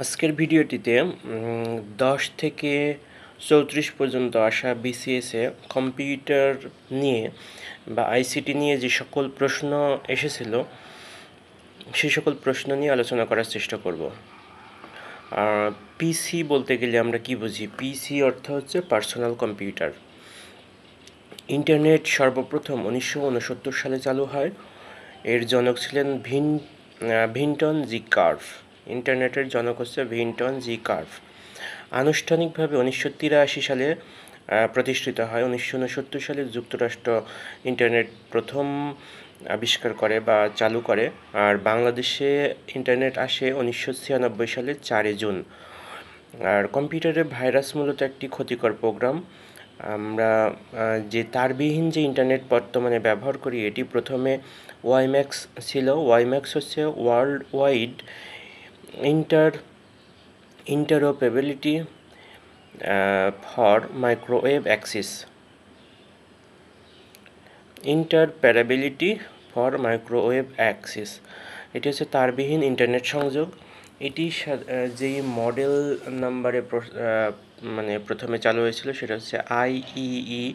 আজকের ভিডিওটিতে 10 থেকে 34 পর্যন্ত আসা বিসিএসে কম্পিউটার নিয়ে বা আইসিটি নিয়ে যে সকল প্রশ্ন এসেছিল সেই সকল প্রশ্ন নিয়ে আলোচনা করার চেষ্টা করব। পিসি বলতে গেলে আমরা কি বুঝি? পিসি অর্থ হচ্ছে পার্সোনাল কম্পিউটার। ইন্টারনেট সর্বপ্রথম 1969 সালে চালু হয়। এর জনক ছিলেন ভিন্টন জি কার্ভ। ইন্টারনেটের জনক হচ্ছে ভিন্টন জি কার্ভ। আনুষ্ঠানিকভাবে 1983 সালে প্রতিষ্ঠিত হয়। 1969 সালে যুক্তরাষ্ট্র ইন্টারনেট প্রথম আবিষ্কার করে বা চালু করে, আর বাংলাদেশে ইন্টারনেট আসে 1996 সালের 4 জুন। আর কম্পিউটারে ভাইরাস মূলত একটি ক্ষতিকর প্রোগ্রাম। আমরা যে তারবিহীন যে ইন্টারনেট বর্তমানে ব্যবহার করি, এটি প্রথমে ওয়াইম্যাক্স ছিল। ওয়াইম্যাক্স হচ্ছে world wide interoperability for microwave access. এটি হচ্ছে তারবিহীন ইন্টারনেট সংযোগ। এটি যেই মডেল নাম্বারে মানে প্রথমে চালু হয়েছিল সেটা হচ্ছে আইইই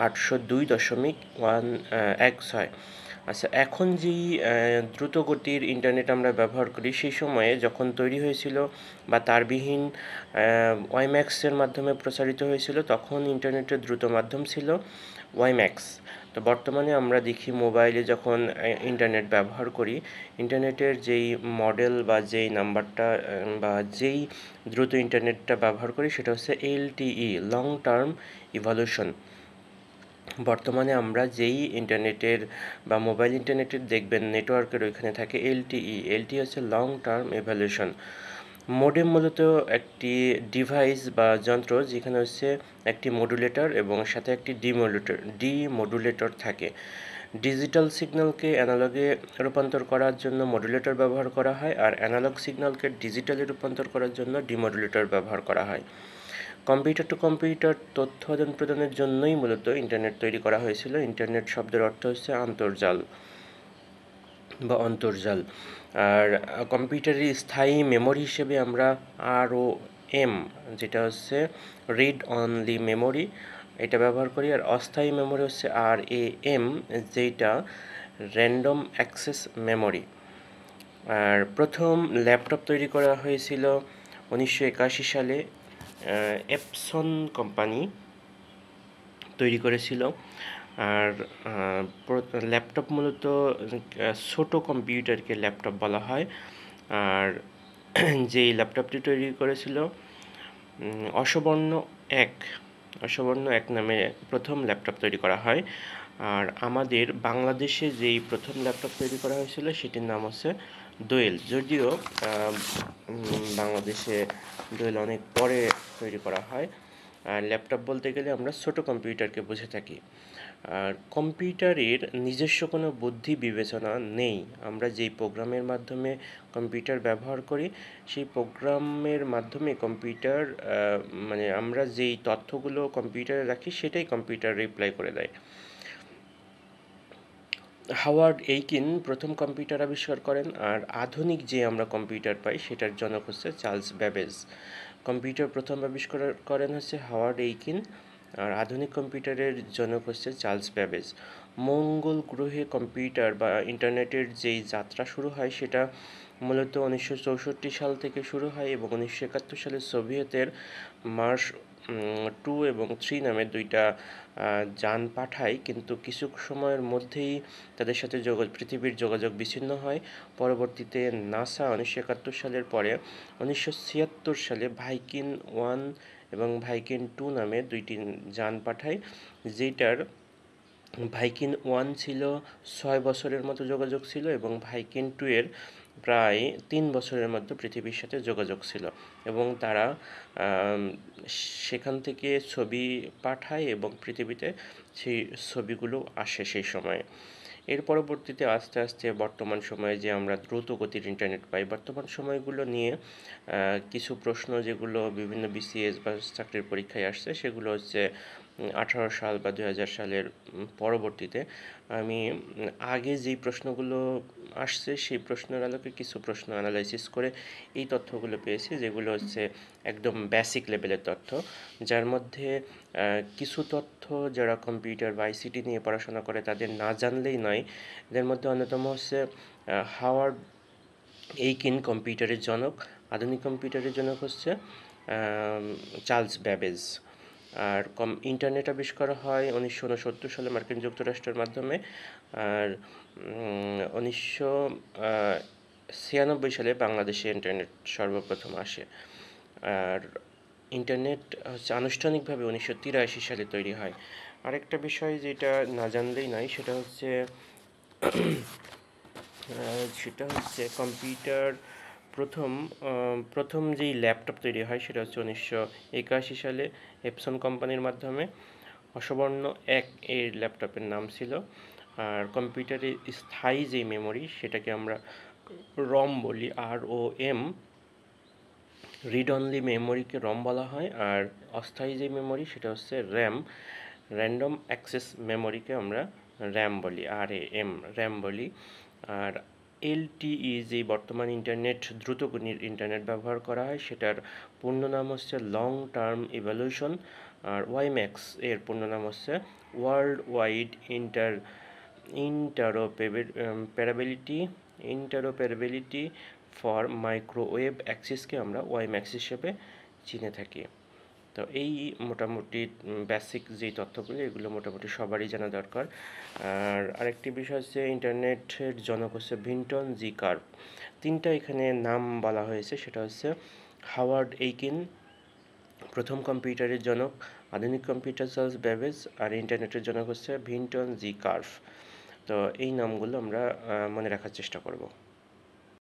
802.116। আচ্ছা, এখন যেই দ্রুতগতির ইন্টারনেট আমরা ব্যবহার করি, সেই সময়ে যখন তৈরি হয়েছিল বা তারবিহীন ওয়াইম্যাক্সের মাধ্যমে প্রচারিত হয়েছিল, তখন ইন্টারনেটের দ্রুত মাধ্যম ছিল ওয়াইম্যাক্স। তো বর্তমানে আমরা দেখি মোবাইলে যখন ইন্টারনেট ব্যবহার করি, ইন্টারনেটের যেই মডেল বা যেই নাম্বারটা বা যেই দ্রুত ইন্টারনেটটা ব্যবহার করি সেটা হচ্ছে এলটিই, লং টার্ম ইভলিউশন। বর্তমানে আমরা যেই ইন্টারনেটের বা মোবাইল ইন্টারনেটের দেখবেন নেটওয়ার্কের ওইখানে থাকে এলটিই হচ্ছে লং টার্ম ইভলিউশন। মডেম মূলত একটি ডিভাইস বা যন্ত্র যেখানে হচ্ছে একটি মডুলেটর এবং সাথে একটি ডিমডুলেটর থাকে। ডিজিটাল সিগন্যালকে অ্যানালগে রূপান্তর করার জন্য মডুলেটর ব্যবহার করা হয়, আর অ্যানালগ সিগন্যালকে ডিজিটালে রূপান্তর করার জন্য ডিমডুলেটর ব্যবহার করা হয়। কম্পিউটার টু কম্পিউটার তথ্য আদান প্রদানের জন্যই মূলত ইন্টারনেট তৈরি করা হয়েছিল। ইন্টারনেট শব্দের অর্থ হচ্ছে আন্তর্জাল বা অন্তর্জাল। আর কম্পিউটারের স্থায়ী মেমোরি হিসেবে আমরা আরওএম, যেটা হচ্ছে রিড অনলি মেমোরি, এটা ব্যবহার করি। আর অস্থায়ী মেমোরি হচ্ছে RAM, যেটা র্যান্ডম অ্যাক্সেস মেমোরি। আর প্রথম ল্যাপটপ তৈরি করা হয়েছিল 1981 সালে। এপসন কোম্পানি তৈরি করেছিল। আর ল্যাপটপ মূলত ছোট কম্পিউটারকে ল্যাপটপ বলা হয়। আর যেই ল্যাপটপটি তৈরি করেছিল অশ্ববর্ণ এক নামে প্রথম ল্যাপটপ তৈরি করা হয়। আর আমাদের বাংলাদেশে যেই প্রথম ল্যাপটপ তৈরি করা হয়েছিল সেটির নাম হচ্ছে দোয়েল। যদিও বাংলাদেশে দোয়েল অনেক পরে তৈরি করা হয়। আর ল্যাপটপ বলতে গেলে আমরা ছোট কম্পিউটারকে বুঝে থাকি। আর কম্পিউটারের নিজস্ব কোনো বুদ্ধি বিবেচনা নেই। আমরা যেই প্রোগ্রামের মাধ্যমে কম্পিউটার ব্যবহার করি, সেই প্রোগ্রামের মাধ্যমে কম্পিউটার মানে আমরা যেই তথ্যগুলো কম্পিউটারে রাখি সেটাই কম্পিউটার রিপ্লাই করে দেয়। হাওয়ার্ড এইকিন প্রথম কম্পিউটার আবিষ্কার করেন। আর আধুনিক যে আমরা কম্পিউটার পাই সেটার জনক হচ্ছে চার্লস ব্যাবেজ। কম্পিউটার প্রথম আবিষ্কার করেন হচ্ছে হাওয়ার্ড এইকিন, আর আধুনিক কম্পিউটারের জনক হচ্ছে চার্লস ব্যাবেজ। মঙ্গল গ্রহে কম্পিউটার বা ইন্টারনেটের যেই যাত্রা শুরু হয় সেটা মূলত 1964 সাল থেকে শুরু হয় এবং 1971 সালে সোভিয়েতের মার্স 2 এবং 3 নামে দুইটা যান পাঠায়, কিন্তু কিছু সময়ের মধ্যেই তাদের সাথে পৃথিবীর যোগাযোগ বিচ্ছিন্ন হয়। পরবর্তীতে নাসা 1971 সালের পরে 1976 সালে ভাইকিন 1 এবং ভাইকিন 2 নামে দুইটি যান পাঠায়, যেটার ভাইকিন 1 ছিল 6 বছরের মতো যোগাযোগ ছিল এবং ভাইকিন 2 এর প্রায় 3 বছরের মধ্যে পৃথিবীর সাথে যোগাযোগ ছিল। এবং তারা সেখান থেকে ছবি পাঠায় এবং পৃথিবীতে সেই ছবিগুলো আসে সেই সময়ে। এর পরবর্তীতে আস্তে আস্তে বর্তমান সময়ে যে আমরা দ্রুত গতির ইন্টারনেট পাই, বর্তমান সময়গুলো নিয়ে কিছু প্রশ্ন যেগুলো বিভিন্ন বিসিএস বা চাকরির পরীক্ষায় আসছে, সেগুলো হচ্ছে 18 সাল বা 2000 সালের পরবর্তীতে। আমি আগে যেই প্রশ্নগুলো আসছে সেই প্রশ্নের আলোকে কিছু প্রশ্ন অ্যানালাইসিস করে এই তথ্যগুলো পেয়েছি, যেগুলো হচ্ছে একদম বেসিক লেভেলের তথ্য, যার মধ্যে কিছু তথ্য যারা কম্পিউটার বা আইসিটি নিয়ে পড়াশোনা করে তাদের না জানলেই নয়। এদের মধ্যে অন্যতম হচ্ছে হাওয়ার্ড এইকিন কম্পিউটারের জনক, আধুনিক কম্পিউটারের জনক হচ্ছে চার্লস ব্যাবেজ। আর ইন্টারনেট আবিষ্কার হয় 1969 সালে মার্কিন যুক্তরাষ্ট্রের মাধ্যমে। আর 1996 সালে বাংলাদেশে ইন্টারনেট সর্বপ্রথম আসে। আর ইন্টারনেট হচ্ছে আনুষ্ঠানিকভাবে 1983 সালে তৈরি হয়। আরেকটা বিষয় যেটা না জানলেই নয় সেটা হচ্ছে কম্পিউটার প্রথম যেই ল্যাপটপ তৈরি হয় সেটা হচ্ছে 1981 সালে এপসন কোম্পানির মাধ্যমে। অসবর্ণ 1 এর ল্যাপটপের নাম ছিল। আর কম্পিউটারের স্থায়ী যে মেমোরি সেটাকে আমরা রম বলি, ROM। রিড অনলি মেমোরিকে রম বলা হয়। আর অস্থায়ী যে মেমোরি সেটা হচ্ছে র্যাম, র্যান্ডম অ্যাক্সেস মেমোরিকে আমরা র্যাম বলি, র্যাম বলি। আর LTE যে বর্তমান দ্রুতগতির ইন্টারনেট ব্যবহার করা হয় সেটার পূর্ণ নাম হচ্ছে লং টার্ম ইভ্যালুয়েশন। আর ওয়াইম্যাক্স এর পূর্ণ নাম হচ্ছে ওয়ার্ল্ড ওয়াইড ইন্টারোপারেবিলিটি ফর মাইক্রোওয়েভ অ্যাক্সেসকে আমরা ওয়াইম্যাক্স হিসেবে চিনে থাকি। তো এই মোটামুটি বেসিক যেই তথ্যগুলো এগুলো মোটামুটি সবারই জানা দরকার। আর আরেকটি বিষয় হচ্ছে ইন্টারনেটের জনক হচ্ছে ভিন্টন জি কার্ভ। তিনটা এখানে নাম বলা হয়েছে, সেটা হচ্ছে হাওয়ার্ড এইকিন প্রথম কম্পিউটারের জনক, আধুনিক কম্পিউটার চার্লস ব্যাবেজ, আর ইন্টারনেটের জনক হচ্ছে ভিন্টন জি কার্ভ। তো এই নামগুলো আমরা মনে রাখার চেষ্টা করব।